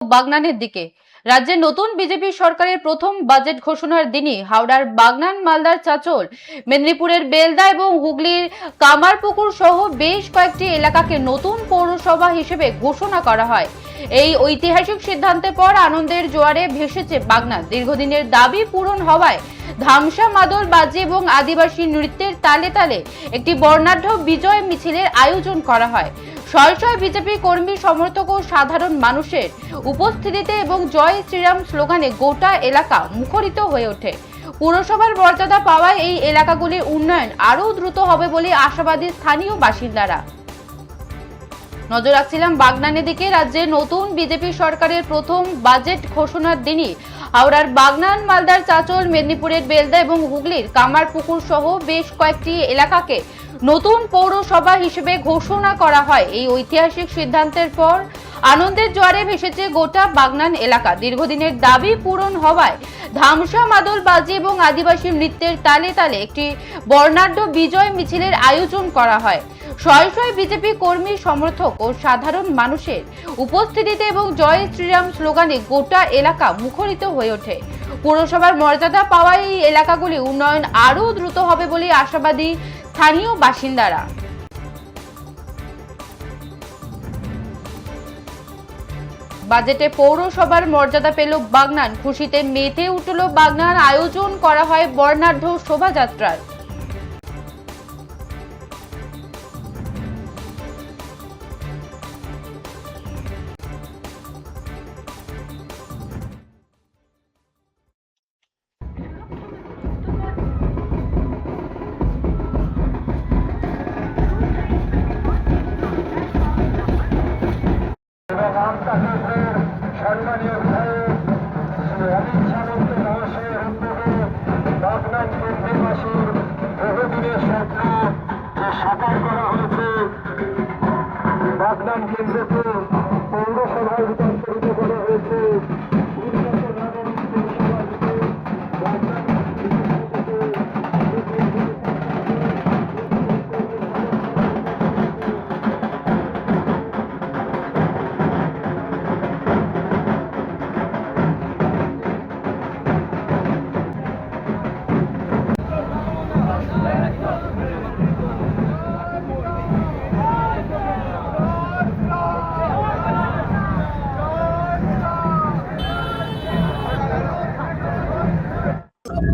বাগনানের দিকে। রাজ্যের নতুন বিজেপি সরকারের প্রথম বাজেট ঘোষণার দিনই হাওড়ার বাগনান, মালদার চাচল, মেদিনীপুরের বেলদা এবং হুগলির কামারপুকুর সহ বেশ কয়েকটি এলাকাকে নতুন পৌরসভা হিসেবে ঘোষণা করা হয়। এই ঐতিহাসিক সিদ্ধান্তের পর আনন্দের জোয়ারে ভেসেছে বাগনান। দীর্ঘদিনের দাবি পূরণ হওয়ায় ধামসা, মাদল, বাজি এবং আদিবাসী নৃত্যের তালে তালে একটি বর্ণাঢ্য বিজয় মিছিলের আয়োজন করা হয়। শয়ে শয়ে বিজেপি কর্মী, সমর্থক ও সাধারণ মানুষের উপস্থিতিতে এবং জয় শ্রীরাম স্লোগানে গোটা এলাকা মুখরিত হয়ে ওঠে। পুরসভার মর্যাদা পাওয়ায় এই এলাকাগুলির উন্নয়ন আরও দ্রুত হবে বলে আশাবাদী স্থানীয় বাসিন্দারা। নজর রাখছিলাম বাগনানের দিকে। রাজ্যে নতুন বিজেপি সরকারের প্রথম বাজেট ঘোষণার দিনই হাওড়ার বাগনান, মালদার চাচল, মেদিনীপুরের বেলদা এবং হুগলির কামারপুকুর সহ বেশ কয়েকটি এলাকাকে নতুন পৌরসভা হিসেবে ঘোষণা করা হয়। এই ঐতিহাসিক সিদ্ধান্তের পর আনন্দের জোয়ারে ভেসেছে গোটা বাগনান এলাকা। দীর্ঘদিনের দাবি পূরণ হওয়ায় ধামসা, মাদল, বাজি এবং আদিবাসী নৃত্যের তালে তালে একটি বর্ণাঢ্য বিজয় মিছিলের আয়োজন করা হয়। শয়ে শয়ে বিজেপি কর্মী, সমর্থক ও সাধারণ মানুষের উপস্থিতিতে এবং জয় শ্রীরাম স্লোগানে গোটা এলাকা মুখরিত হয়ে ওঠে। পুরসভার মর্যাদা পাওয়ায় এই এলাকাগুলি উন্নয়ন আরও দ্রুত হবে বলে আশাবাদী স্থানীয় বাসিন্দারা। বাজেটে পৌরসভার মর্যাদা পেল বাগনান। খুশিতে মেতে উঠল বাগনান। আয়োজন করা হয় বর্ণাঢ্য শোভাযাত্রার। সম্মানীয় অমিত সামন্ত মহাশয়ের উদ্যোগে বাগনান কেন্দ্রবাসীর বহুদিনের স্বপ্ন যে সাকার করা হয়েছে, বাগনান কেন্দ্রকে পৌরসভায় রূপান্তরিত করা হয়েছে।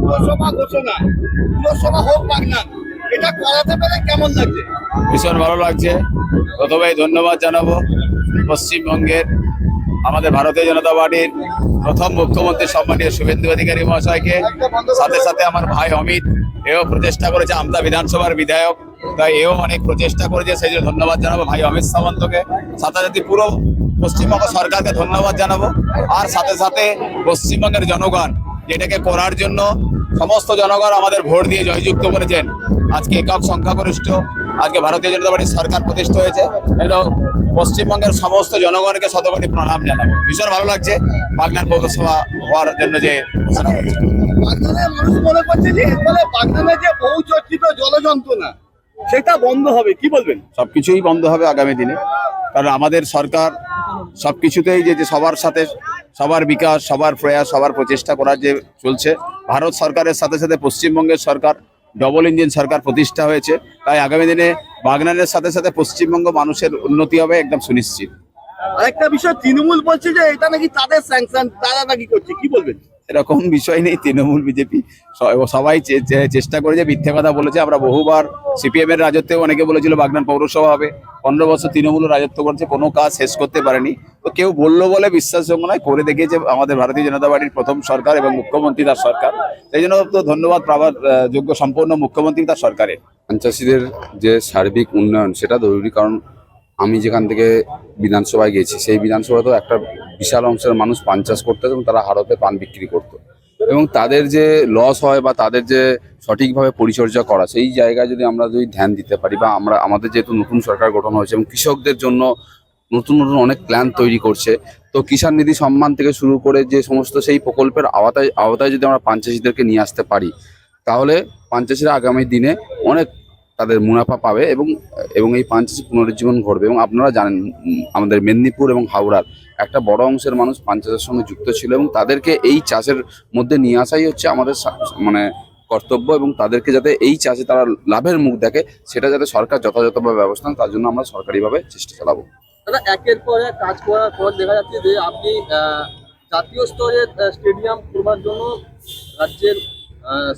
পুরসভা ঘোষণা, পুরসভা হোক বাগনান, এটা করাতে পেরে কেমন লাগছে? ভীষণ ভালো লাগছে। প্রথমেই ধন্যবাদ জানাবো পশ্চিমবঙ্গের আমাদের ভারতীয় জনতা পার্টির প্রথম মুখ্যমন্ত্রী সম্মানীয় শুভেন্দু অধিকারী মহাশয়কে। সাথে সাথে আমার ভাই অমিত, এও প্রচেষ্টা করেছে, আমতা বিধানসভার বিধায়ক, তাই এও অনেক প্রচেষ্টা করেছে, সেই জন্য ধন্যবাদ জানাবো ভাই অমিত সামন্তকে। সাথে সাথে পুরো পশ্চিমবঙ্গ সরকারকে ধন্যবাদ জানাবো। আর সাথে সাথে পশ্চিমবঙ্গের জনগণ যেটাকে করার জন্য সমস্ত জনগণ আমাদের ভোট দিয়ে জয়যুক্ত করেছেন। আজকে একক সংখ্যাগরিষ্ঠ আজকে ভারতীয় জনতা পার্টির সরকার প্রতিষ্ঠা হয়েছে। এটা পশ্চিমবঙ্গের সমস্ত জনগণকে শতকোটি প্রণাম জানাবো। ভীষণ ভালো লাগছে বাগনান পৌরসভা হওয়ার জন্য যে ঘোষণা হয়েছে। বাগনানের মানুষ মনে করছে যে এর ফলে বাগনানের যে বহু চর্চিত জলযন্ত্রণা সেটা বন্ধ হবে, কি বলবেন? সবকিছুই বন্ধ হবে আগামী দিনে, কারণ আমাদের সরকার সবকিছুতেই যে সবার সাথে সবার বিকাশ, সবার প্রয়াস, সবার প্রচেষ্টা করার যে চলছে। ভারত সরকারের সাথে সাথে পশ্চিমবঙ্গের সরকার ডবল ইঞ্জিন সরকার প্রতিষ্ঠা হয়েছে, তাই আগামী দিনে বাগনানের সাথে সাথে পশ্চিমবঙ্গ মানুষের উন্নতি হবে একদম সুনিশ্চিত। আরেকটা বিষয়, তৃণমূল বলছে যে এটা নাকি তাদের স্যাংশন, তারা নাকি করছে, কি বলবেন? এরকম বিষয় নেই। তৃণমূল বিজেপি সবাই চেষ্টা করেছে, মিথ্যে কথা বলেছে। আমরা বহুবার সিপিএম এর রাজত্বেও অনেকে বলেছিল বাগনান পৌরসভা হবে। 15 বছর তৃণমূল রাজত্ব করছে, কোনো কাজ শেষ করতে পারেনি। তো কেউ বললো বলে বিশ্বাসযোগ্য নয়, করে দেখিয়েছে আমাদের ভারতীয় জনতা পার্টির প্রথম সরকার এবং মুখ্যমন্ত্রী তার সরকার। সেই জন্য তো ধন্যবাদ পাওয়ার যোগ্য সম্পূর্ণ মুখ্যমন্ত্রী তার সরকারের। পঞ্চায়েতের যে সার্বিক উন্নয়ন সেটা জরুরি, কারণ আমি যেখান থেকে বিধানসভায় গেছি সেই বিধানসভাতেও একটা বিশাল অংশের মানুষ পান চাষ করতো এবং তারা হাড়তে পান বিক্রি করতো, এবং তাদের যে লস হয় বা তাদের যে সঠিকভাবে পরিচর্যা করা, সেই জায়গায় যদি আমরা ধ্যান দিতে পারি, বা আমাদের যেহেতু নতুন সরকার গঠন হয়েছে এবং কৃষকদের জন্য নতুন নতুন অনেক প্ল্যান তৈরি করছে, তো কিষাণ নিধি সম্মান থেকে শুরু করে যে সমস্ত সেই প্রকল্পের আওতায় যদি আমরা পান চাষিদেরকে নিয়ে আসতে পারি, তাহলে পান চাষিরা আগামী দিনে অনেক তাদের মুনাফা পাবে এবং এবং এই পান চাষে পুনরুজ্জীবন ঘটবে। এবং আপনারা জানেন আমাদের মেদিনীপুর এবং হাওড়ার একটা বড় অংশের মানুষ পান চাষের সঙ্গে যুক্ত ছিল এবং তাদেরকে এই চাষের মধ্যে নিয়ে আসাই হচ্ছে আমাদের মানে কর্তব্য, এবং তাদেরকে যাতে এই চাষে তারা লাভের মুখ দেখে সেটা যাতে সরকার যথাযথভাবে ব্যবস্থা নেয়, তার জন্য আমরা সরকারিভাবে চেষ্টা চালাবো। দাদা, একের পর এক কাজ করার পর দেখা যাচ্ছে যে আপনি জাতীয় স্তরের স্টেডিয়াম করবার জন্য রাজ্যের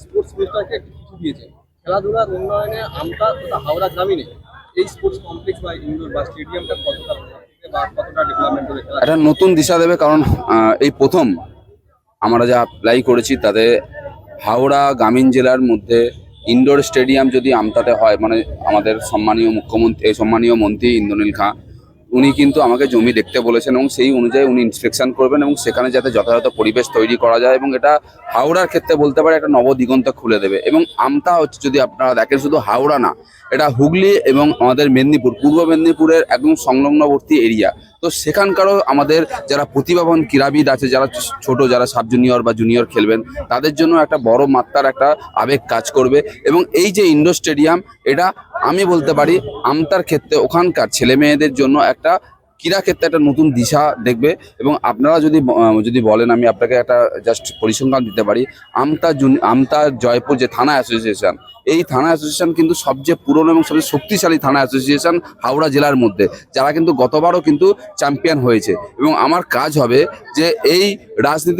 স্পোর্টস মিনিস্টারকে একটি চিঠি দিয়েছেন। খেলাধুলার উন্নয়নে আমতা তথা হাওড়া গ্রামীণে এই স্পোর্টস কমপ্লেক্স বা ইনডোর বা স্টেডিয়ামটা কতটা বা কতটা ডেভেলপমেন্ট হবে? একটা নতুন দিশা দেবে, কারণ এই প্রথম আমরা যা অ্যাপ্লাই করেছি তাতে হাওড়া গ্রামীণ জেলার মধ্যে ইনডোর স্টেডিয়াম যদি আমতাতে হয়, মানে আমাদের সম্মানীয় মন্ত্রী ইন্দ্রনীল খাঁ উনি কিন্তু আমাকে জমি দেখতে বলেছেন এবং সেই অনুযায়ী উনি ইন্সপেকশন করবেন এবং সেখানে যাতে যথাযথ পরিবেশ তৈরি করা যায়, এবং এটা হাওড়ার ক্ষেত্রে বলতে পারে একটা নবদিগন্ত খুলে দেবে। এবং আমতা হচ্ছে, যদি আপনারা দেখেন, শুধু হাওড়া না, এটা হুগলি এবং আমাদের মেদিনীপুর, পূর্ব মেদিনীপুরের একদম সংলগ্নবর্তী এরিয়া। তো সেখানকারও আমাদের যারা প্রতিভাবান ক্রীড়াবিদ আছে, যারা ছোট, যারা সাব জুনিয়র বা জুনিয়র খেলবেন, তাদের জন্য একটা বড় মাত্রার একটা আবেগ কাজ করবে। এবং এই যে ইনডোর স্টেডিয়াম, এটা আমি বলতে পারি আমতার ক্ষেত্রে ওখানকার ছেলে মেয়েদের জন্য একটা ক্রীড়া ক্ষেত্রে একটা নতুন দিশা দেখবে। এবং আপনারা যদি বলেন, আমি আপনাকে একটা জাস্ট পরিসংখ্যান দিতে পারি। আমতা জয়পুর যে থানা অ্যাসোসিয়েশন, এই থানা অ্যাসোসিয়েশন কিন্তু সবচেয়ে পুরনো এবং সবচেয়ে শক্তিশালী থানা অ্যাসোসিয়েশন হাওড়া জেলার মধ্যে, যারা কিন্তু গতবারও কিন্তু চ্যাম্পিয়ন হয়েছে। এবং আমার কাজ হবে যে এই রাজনীতি